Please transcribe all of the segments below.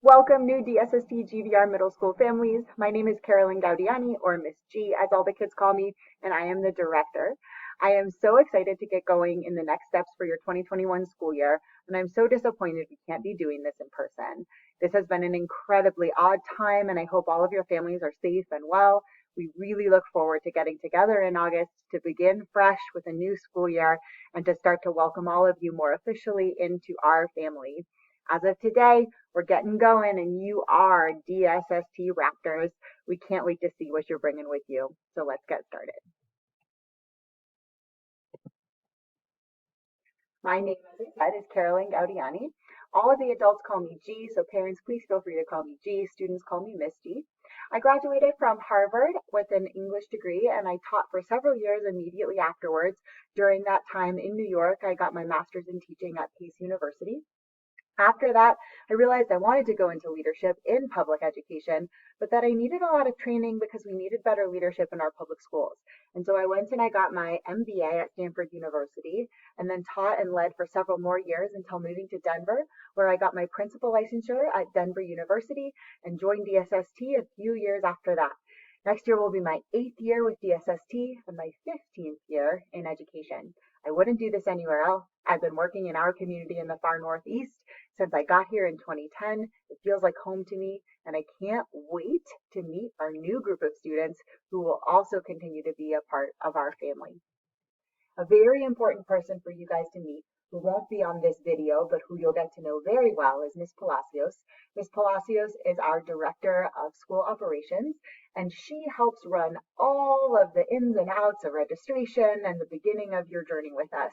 Welcome, new DSST GVR Middle School families. My name is Carolyn Gaudiani, or Miss G, as all the kids call me, and I am the director. I am so excited to get going in the next steps for your 2021 school year, and I'm so disappointed we can't be doing this in person. This has been an incredibly odd time, and I hope all of your families are safe and well. We really look forward to getting together in August to begin fresh with a new school year and to start to welcome all of you more officially into our family. As of today, we're getting going, and you are DSST Raptors. We can't wait to see what you're bringing with you. So let's get started. My name, as I said, is Carolyn Gaudiani. All of the adults call me G, so parents, please feel free to call me G. Students call me Miss G. I graduated from Harvard with an English degree, and I taught for several years immediately afterwards. During that time in New York, I got my master's in teaching at Pace University. After that, I realized I wanted to go into leadership in public education, but that I needed a lot of training because we needed better leadership in our public schools. And so I went and I got my MBA at Stanford University and then taught and led for several more years until moving to Denver, where I got my principal licensure at Denver University and joined DSST a few years after that. Next year will be my 8th year with DSST and my 15th year in education. I wouldn't do this anywhere else. I've been working in our community in the far Northeast since I got here in 2010. It feels like home to me, and I can't wait to meet our new group of students who will also continue to be a part of our family. A very important person for you guys to meet who won't be on this video, but who you'll get to know very well is Miss Palacios. Miss Palacios is our Director of School Operations, and she helps run all of the ins and outs of registration and the beginning of your journey with us.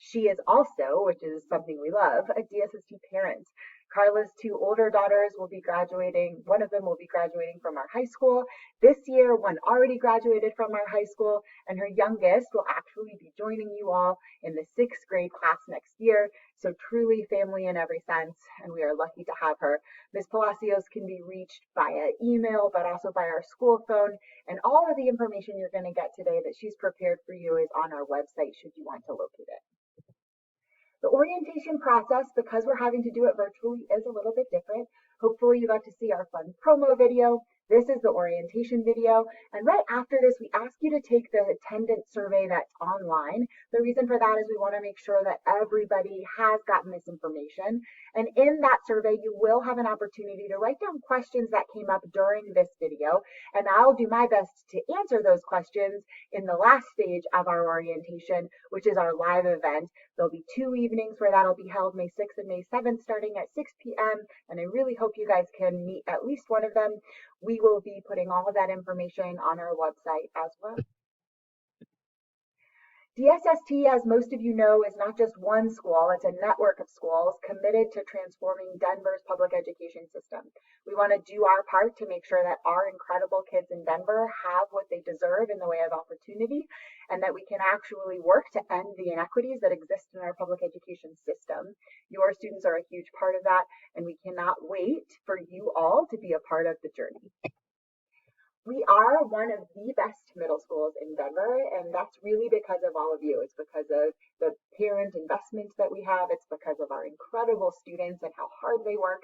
She is also, which is something we love, a DSST parent. Carla's two older daughters will be graduating. One of them will be graduating from our high school this year. One already graduated from our high school, and her youngest will actually be joining you all in the 6th grade class next year. So truly family in every sense, and we are lucky to have her. Ms. Palacios can be reached via email, but also by our school phone. And all of the information you're going to get today that she's prepared for you is on our website should you want to locate it. The orientation process, because we're having to do it virtually, is a little bit different. Hopefully you got to see our fun promo video. This is the orientation video. And right after this, we ask you to take the attendance survey that's online. The reason for that is we want to make sure that everybody has gotten this information. And in that survey, you will have an opportunity to write down questions that came up during this video. And I'll do my best to answer those questions in the last stage of our orientation, which is our live event. There'll be 2 evenings where that'll be held, May 6th and May 7th, starting at 6 p.m. And I really hope you guys can meet at least one of them. We will be putting all of that information on our website as well. DSST, as most of you know, is not just one school, it's a network of schools committed to transforming Denver's public education system. We want to do our part to make sure that our incredible kids in Denver have what they deserve in the way of opportunity, and that we can actually work to end the inequities that exist in our public education system. Your students are a huge part of that, and we cannot wait for you all to be a part of the journey. We are one of the best middle schools in Denver, and that's really because of all of you. It's because of the parent investment that we have. It's because of our incredible students and how hard they work.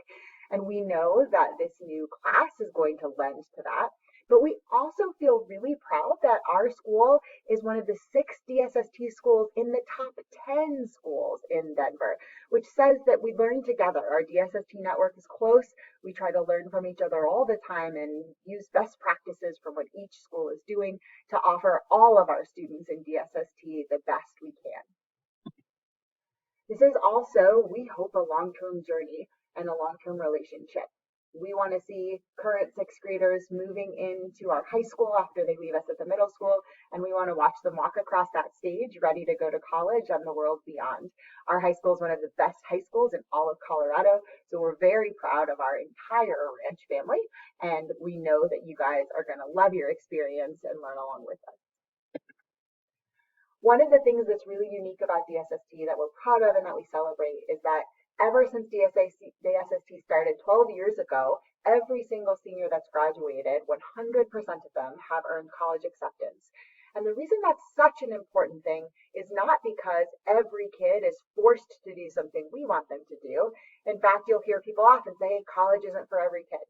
And we know that this new class is going to lend to that. But we also feel really proud that our school is one of the 6 DSST schools in the top 10 schools in Denver, which says that we learn together. Our DSST network is close. We try to learn from each other all the time and use best practices from what each school is doing to offer all of our students in DSST the best we can. This is also, we hope, a long-term journey and a long-term relationship. We want to see current 6th graders moving into our high school after they leave us at the middle school, and we want to watch them walk across that stage ready to go to college and the world beyond. Our high school is one of the best high schools in all of Colorado, so we're very proud of our entire Ranch family, and we know that you guys are going to love your experience and learn along with us. One of the things that's really unique about DSST that we're proud of and that we celebrate is that ever since DSST started 12 years ago, every single senior that's graduated, 100% of them have earned college acceptance. And the reason that's such an important thing is not because every kid is forced to do something we want them to do. In fact, you'll hear people often say, hey, college isn't for every kid.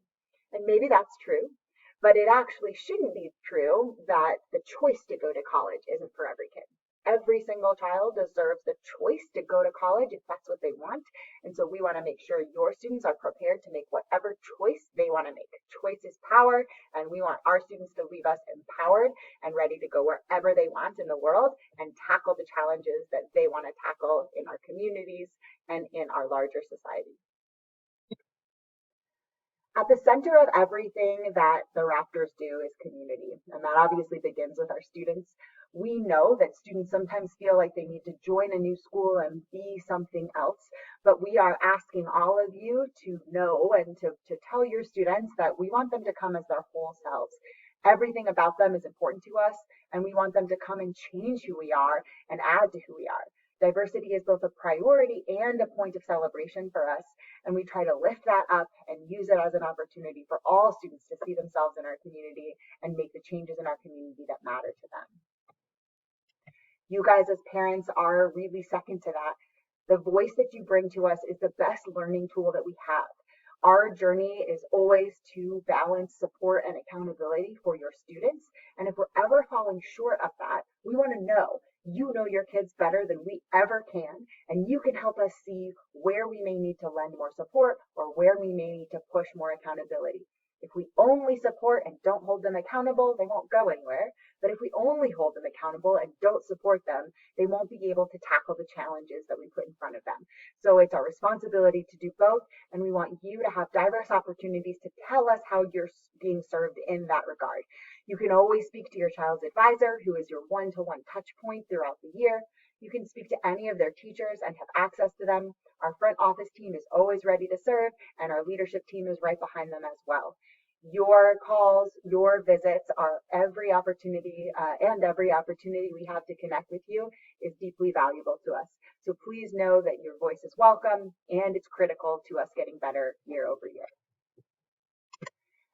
And maybe that's true, but it actually shouldn't be true that the choice to go to college isn't for every kid. Every single child deserves the choice to go to college if that's what they want. And so we want to make sure your students are prepared to make whatever choice they want to make. Choice is power, and we want our students to leave us empowered and ready to go wherever they want in the world and tackle the challenges that they want to tackle in our communities and in our larger society. At the center of everything that the Raptors do is community, and that obviously begins with our students. We know that students sometimes feel like they need to join a new school and be something else, but we are asking all of you to know and to tell your students that we want them to come as their whole selves. Everything about them is important to us, and we want them to come and change who we are and add to who we are. Diversity is both a priority and a point of celebration for us, and we try to lift that up and use it as an opportunity for all students to see themselves in our community and make the changes in our community that matter to them. You guys as parents are really second to that. The voice that you bring to us is the best learning tool that we have. Our journey is always to balance support and accountability for your students. And if we're ever falling short of that, we want to know you know your kids better than we ever can, and you can help us see where we may need to lend more support or where we may need to push more accountability. If we only support and don't hold them accountable, they won't go anywhere. But if we only hold them accountable and don't support them, they won't be able to tackle the challenges that we put in front of them. So it's our responsibility to do both, and we want you to have diverse opportunities to tell us how you're being served in that regard. You can always speak to your child's advisor, who is your one-to-one touch point throughout the year. You can speak to any of their teachers and have access to them. Our front office team is always ready to serve, and our leadership team is right behind them as well. Your calls, your visits are every opportunity we have to connect with you is deeply valuable to us. So please know that your voice is welcome and it's critical to us getting better year over year.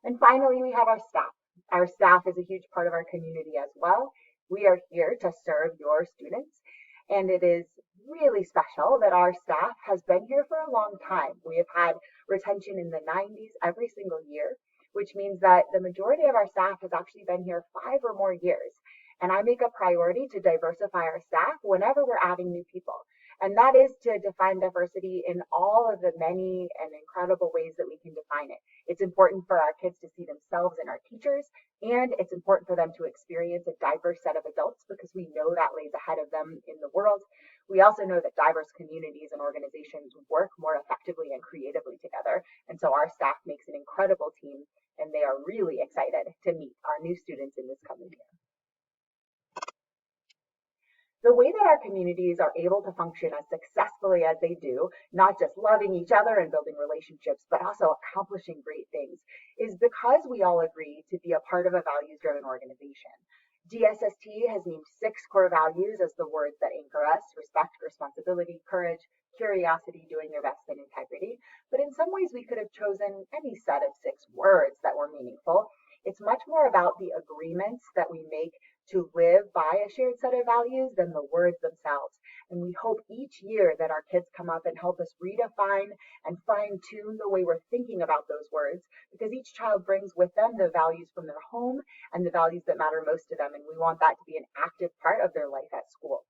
And finally, we have our staff. Our staff is a huge part of our community as well. We are here to serve your students, and it is really special that our staff has been here for a long time. We have had retention in the 90s every single year, which means that the majority of our staff has actually been here 5 or more years. And I make a priority to diversify our staff whenever we're adding new people. And that is to define diversity in all of the many and incredible ways that we can define it. It's important for our kids to see themselves in our teachers, and it's important for them to experience a diverse set of adults because we know that lays ahead of them in the world. We also know that diverse communities and organizations work more effectively and creatively together. And so our staff makes an incredible team, and they are really excited to meet our new students in this coming year. The way that our communities are able to function as successfully as they do, not just loving each other and building relationships, but also accomplishing great things, is because we all agree to be a part of a values-driven organization. DSST has named 6 core values as the words that anchor us: respect, responsibility, courage, curiosity, doing your best, and integrity. But in some ways, we could have chosen any set of 6 words that were meaningful. It's much more about the agreements that we make to live by a shared set of values than the words themselves. And we hope each year that our kids come up and help us redefine and fine tune the way we're thinking about those words, because each child brings with them the values from their home and the values that matter most to them. And we want that to be an active part of their life at school.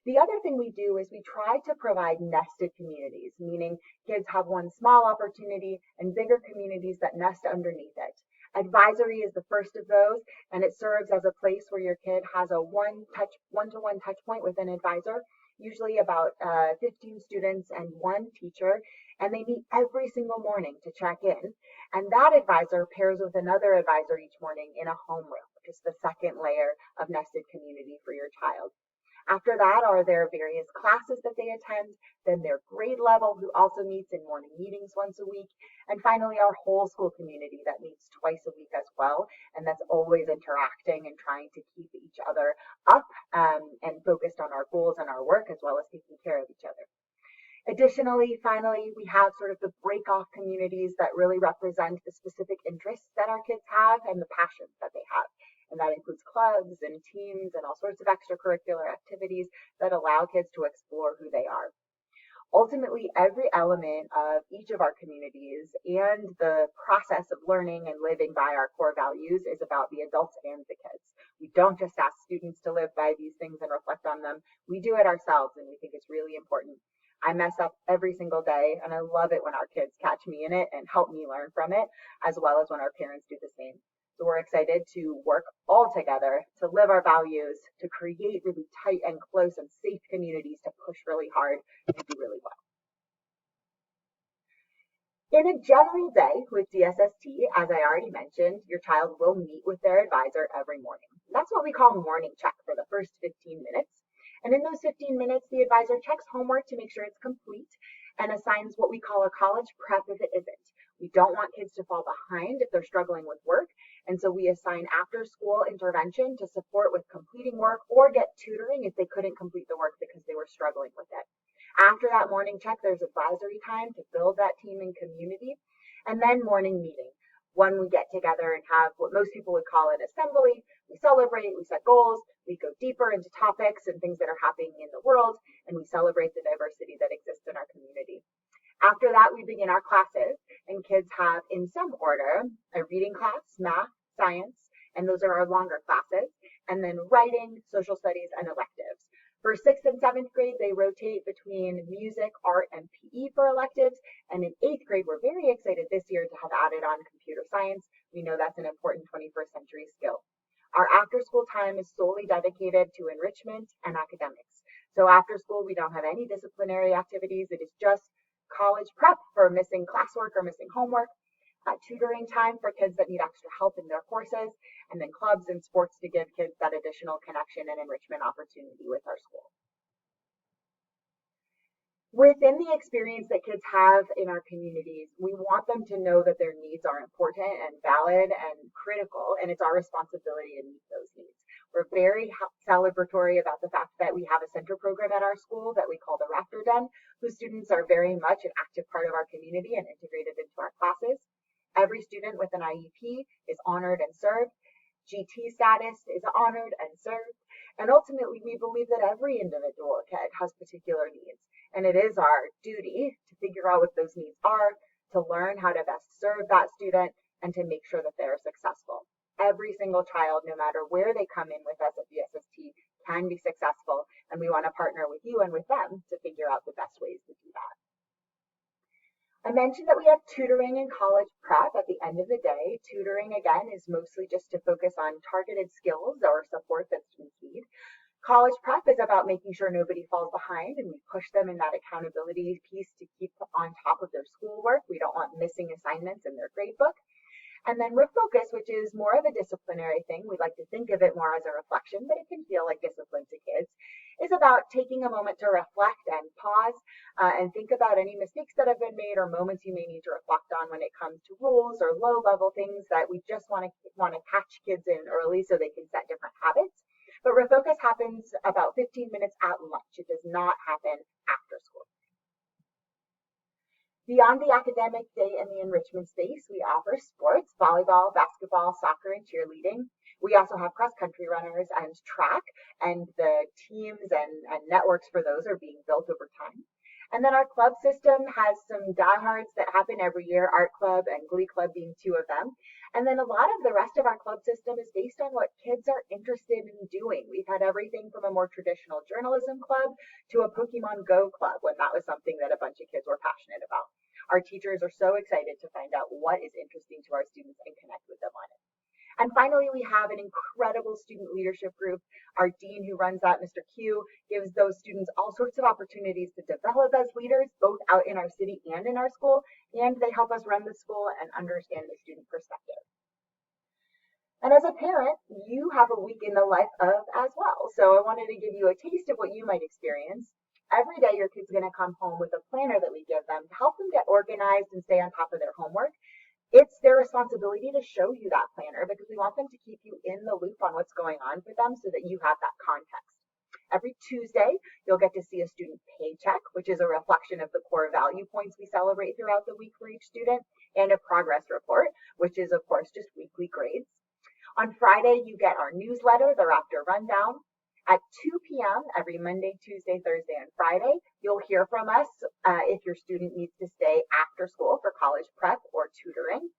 The other thing we do is we try to provide nested communities, meaning kids have one small opportunity and bigger communities that nest underneath it. Advisory is the first of those, and it serves as a place where your kid has a one-to-one touch point with an advisor, usually about 15 students and 1 teacher, and they meet every single morning to check in. And that advisor pairs with another advisor each morning in a homeroom, which is the second layer of nested community for your child. After that are their various classes that they attend, then their grade level, who also meets in morning meetings once a week, and finally our whole school community that meets twice a week as well, and that's always interacting and trying to keep each other up and focused on our goals and our work, as well as taking care of each other. Additionally, finally, we have sort of the break-off communities that really represent the specific interests that our kids have and the passions that they have. And that includes clubs and teams and all sorts of extracurricular activities that allow kids to explore who they are. Ultimately, every element of each of our communities and the process of learning and living by our core values is about the adults and the kids. We don't just ask students to live by these things and reflect on them. We do it ourselves, and we think it's really important. I mess up every single day, and I love it when our kids catch me in it and help me learn from it, as well as when our parents do the same. So we're excited to work all together to live our values, to create really tight and close and safe communities, to push really hard and do really well. In a general day with DSST, as I already mentioned, your child will meet with their advisor every morning. That's what we call morning check for the first 15 minutes. And in those 15 minutes, the advisor checks homework to make sure it's complete and assigns what we call a college prep if it isn't. We don't want kids to fall behind if they're struggling with work, and so we assign after school intervention to support with completing work or get tutoring if they couldn't complete the work because they were struggling with it. After that morning check, there's advisory time to build that team and community, and then morning meeting. When we get together and have what most people would call an assembly, we celebrate, we set goals, we go deeper into topics and things that are happening in the world, and we celebrate the diversity that exists in our community. After that, we begin our classes, and kids have, in some order, a reading class, math, science, and those are our longer classes, and then writing, social studies, and electives. For 6th and 7th grade, they rotate between music, art, and PE for electives, and in 8th grade, we're very excited this year to have added on computer science. We know that's an important 21st century skill. Our after-school time is solely dedicated to enrichment and academics. So after school, we don't have any disciplinary activities. It is just college prep for missing classwork or missing homework, tutoring time for kids that need extra help in their courses, and then clubs and sports to give kids that additional connection and enrichment opportunity with our school. Within the experience that kids have in our communities, we want them to know that their needs are important and valid and critical, and it's our responsibility to meet those needs. We're very celebratory about the fact that we have a center program at our school that we call the Raptor Den, whose students are very much an active part of our community and integrated into our classes. Every student with an IEP is honored and served. GT status is honored and served. And ultimately, we believe that every individual kid has particular needs. And it is our duty to figure out what those needs are, to learn how to best serve that student, and to make sure that they're successful. Every single child, no matter where they come in with us at DSST, can be successful, and we want to partner with you and with them to figure out the best ways to do that. I mentioned that we have tutoring and college prep at the end of the day. Tutoring, again, is mostly just to focus on targeted skills or support that students need. College prep is about making sure nobody falls behind, and we push them in that accountability piece to keep on top of their schoolwork. We don't want missing assignments in their grade book. And then refocus, which is more of a disciplinary thing. We like to think of it more as a reflection, but it can feel like discipline to kids, is about taking a moment to reflect and pause and think about any mistakes that have been made or moments you may need to reflect on when it comes to rules or low level things that we just want to catch kids in early so they can set different habits. But refocus happens about 15 minutes at lunch. It does not happen after school. Beyond the academic day and the enrichment space, we offer sports, volleyball, basketball, soccer, and cheerleading. We also have cross-country runners and track, and the teams and networks for those are being built over time. And then our club system has some diehards that happen every year, Art Club and Glee Club being two of them. And then a lot of the rest of our club system is based on what kids are interested in doing. We've had everything from a more traditional journalism club to a Pokemon Go club when that was something that a bunch of kids were passionate about. Our teachers are so excited to find out what is interesting to our students and connect with them on it. And finally, we have an incredible student leadership group. Our dean who runs that, Mr. Q, gives those students all sorts of opportunities to develop as leaders, both out in our city and in our school, and they help us run the school and understand the student perspective. And as a parent, you have a week in the life of as well. So I wanted to give you a taste of what you might experience. Every day, your kid's going to come home with a planner that we give them to help them get organized and stay on top of their homework. It's their responsibility to show you that planner because we want them to keep you in the loop on what's going on for them so that you have that context. Every Tuesday, you'll get to see a student paycheck, which is a reflection of the core value points we celebrate throughout the week for each student, and a progress report, which is, of course, just weekly grades. On Friday, you get our newsletter, the Raptor Rundown. At 2 p.m. every Monday, Tuesday, Thursday, and Friday, you'll hear from us if your student needs to stay after school for college prep or tutoring.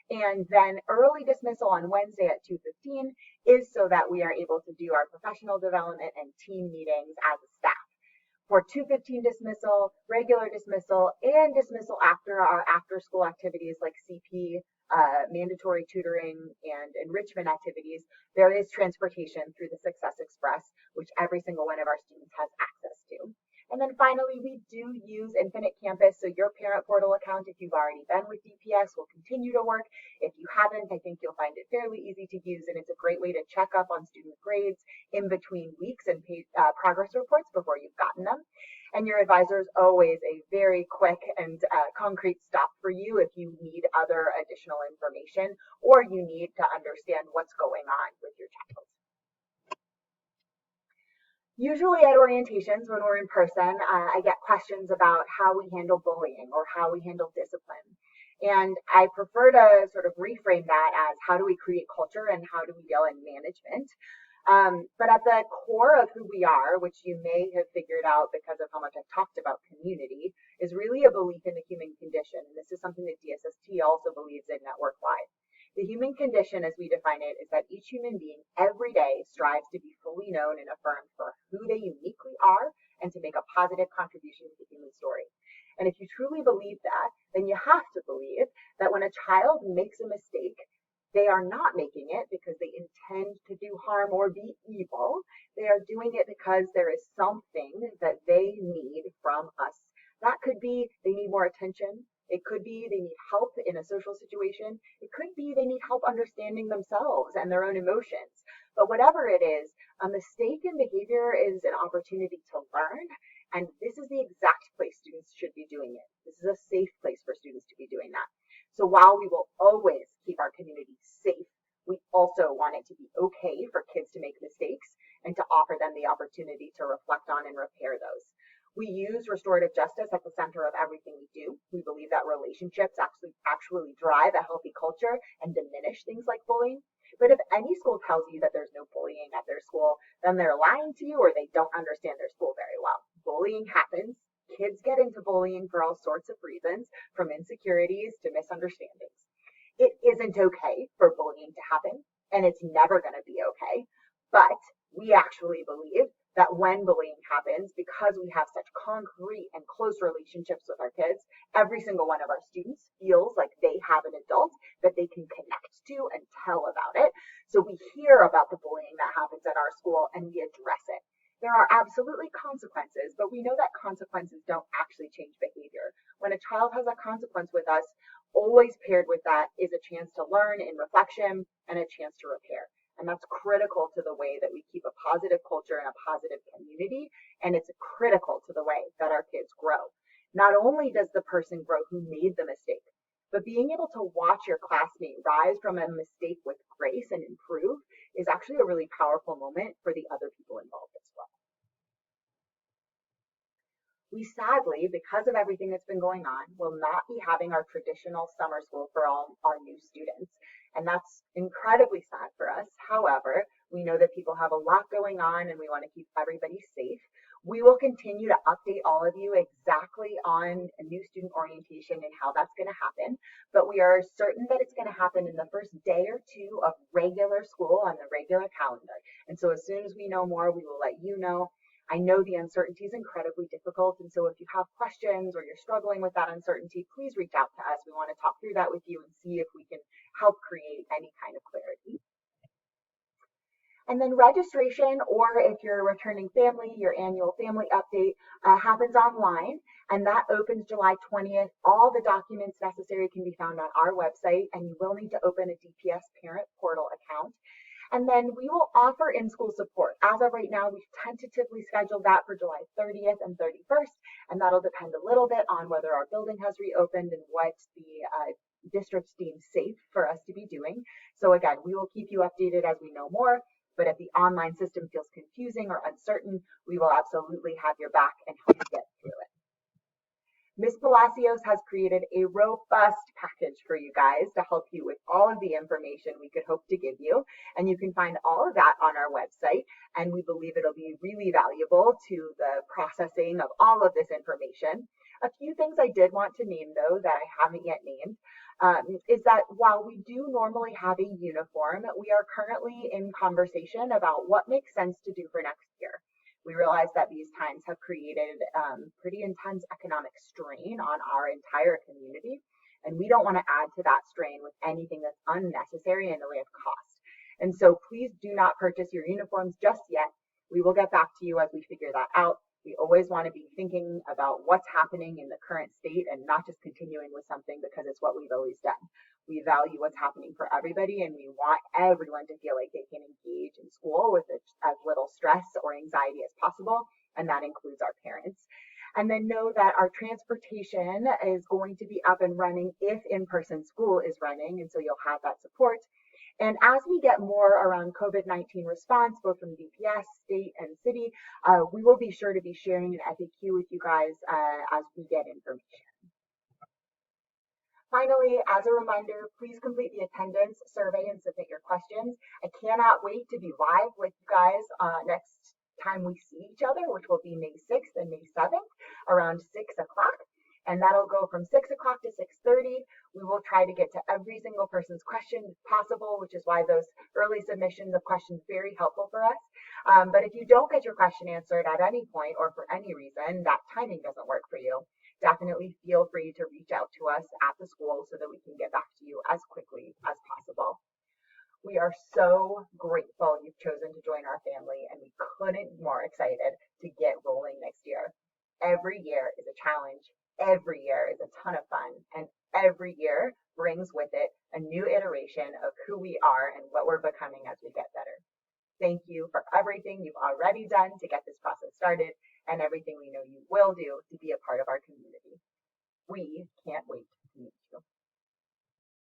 And then early dismissal on Wednesday at 2:15 is so that we are able to do our professional development and team meetings as a staff. For 2:15 dismissal, regular dismissal, and dismissal after our after school activities like CP, mandatory tutoring, and enrichment activities, there is transportation through the Success Express, which every single one of our students has access to. And then finally, we do use Infinite Campus, so your parent portal account, if you've already been with DPS, will continue to work. If you haven't, I think you'll find it fairly easy to use, and it's a great way to check up on student grades in between weeks and progress reports before you've gotten them. And your advisor is always a very quick and concrete stop for you if you need other additional information or you need to understand what's going on with your child. Usually at orientations, when we're in person, I get questions about how we handle bullying or how we handle discipline. And I prefer to sort of reframe that as how do we create culture and how do we deal in management. But at the core of who we are, which you may have figured out because of how much I've talked about community, is really a belief in the human condition. And this is something that DSST also believes in network-wide. The human condition, as we define it, is that each human being every day strives to be fully known and affirmed for who they uniquely are and to make a positive contribution to the human story. And if you truly believe that, then you have to believe that when a child makes a mistake, they are not making it because they intend to do harm or be evil. They are doing it because there is something that they need from us. That could be they need more attention. It could be they need help in a social situation. It could be they need help understanding themselves and their own emotions. But whatever it is, a mistake in behavior is an opportunity to learn. And this is the exact place students should be doing it. This is a safe place for students to be doing that. So while we will always keep our community safe, we also want it to be okay for kids to make mistakes and to offer them the opportunity to reflect on and repair those. We use restorative justice at the center of everything we do. We believe that relationships actually drive a healthy culture and diminish things like bullying. But if any school tells you that there's no bullying at their school, then they're lying to you or they don't understand their school very well. Bullying happens. Kids get into bullying for all sorts of reasons, from insecurities to misunderstandings. It isn't okay for bullying to happen, and it's never going to be okay. But we actually believe that when bullying happens, because we have such concrete and close relationships with our kids, every single one of our students feels like they have an adult that they can connect to and tell about it. So we hear about the bullying that happens at our school and we address it. There are absolutely consequences, but we know that consequences don't actually change behavior. When a child has a consequence with us, always paired with that is a chance to learn in reflection and a chance to repair. And that's critical to the way that we keep a positive culture and a positive community. And it's critical to the way that our kids grow. Not only does the person grow who made the mistake, but being able to watch your classmate rise from a mistake with grace and improve is actually a really powerful moment for the other people involved as well. We sadly, because of everything that's been going on, will not be having our traditional summer school for all our new students. And that's incredibly sad for us. However, we know that people have a lot going on and we want to keep everybody safe. We will continue to update all of you exactly on a new student orientation and how that's going to happen. But we are certain that it's going to happen in the first day or two of regular school on the regular calendar. And so as soon as we know more, we will let you know. I know the uncertainty is incredibly difficult, and so if you have questions or you're struggling with that uncertainty, please reach out to us. We want to talk through that with you and see if we can help create any kind of clarity. And then registration, or if you're a returning family, your annual family update happens online, and that opens July 20th. All the documents necessary can be found on our website, and you will need to open a DPS parent portal account. And then we will offer in-school support. As of right now, we've tentatively scheduled that for July 30th and 31st, and that'll depend a little bit on whether our building has reopened and what the districts deem safe for us to be doing. So again, we will keep you updated as we know more, but if the online system feels confusing or uncertain, we will absolutely have your back and help you get through it. Ms. Palacios has created a robust package for you guys to help you with all of the information we could hope to give you. And you can find all of that on our website. And we believe it'll be really valuable to the processing of all of this information. A few things I did want to name, though, that I haven't yet named, is that while we do normally have a uniform, we are currently in conversation about what makes sense to do for next year. We realize that these times have created pretty intense economic strain on our entire community, and we don't want to add to that strain with anything that's unnecessary in the way of cost. And so please do not purchase your uniforms just yet. We will get back to you as we figure that out. We always want to be thinking about what's happening in the current state and not just continuing with something because it's what we've always done. We value what's happening for everybody, and we want everyone to feel like they can engage in school with as little stress or anxiety as possible, and that includes our parents. And then know that our transportation is going to be up and running if in-person school is running, and so you'll have that support. And as we get more around COVID-19 response, both from DPS, state, and city, we will be sure to be sharing an FAQ with you guys as we get information. Finally, as a reminder, please complete the attendance survey and submit your questions. I cannot wait to be live with you guys next time we see each other, which will be May 6th and May 7th around 6 o'clock. And that'll go from 6 o'clock to 6:30. We will try to get to every single person's question if possible, which is why those early submissions of questions are very helpful for us. But if you don't get your question answered at any point or for any reason, that timing doesn't work for you, definitely feel free to reach out to us at the school so that we can get back to you as quickly as possible. We are so grateful you've chosen to join our family, and we couldn't be more excited to get rolling next year. Every year is a challenge. Every year is a ton of fun, and every year brings with it a new iteration of who we are and what we're becoming as we get better. Thank you for everything you've already done to get this process started and everything we know you will do to be a part of our community. We can't wait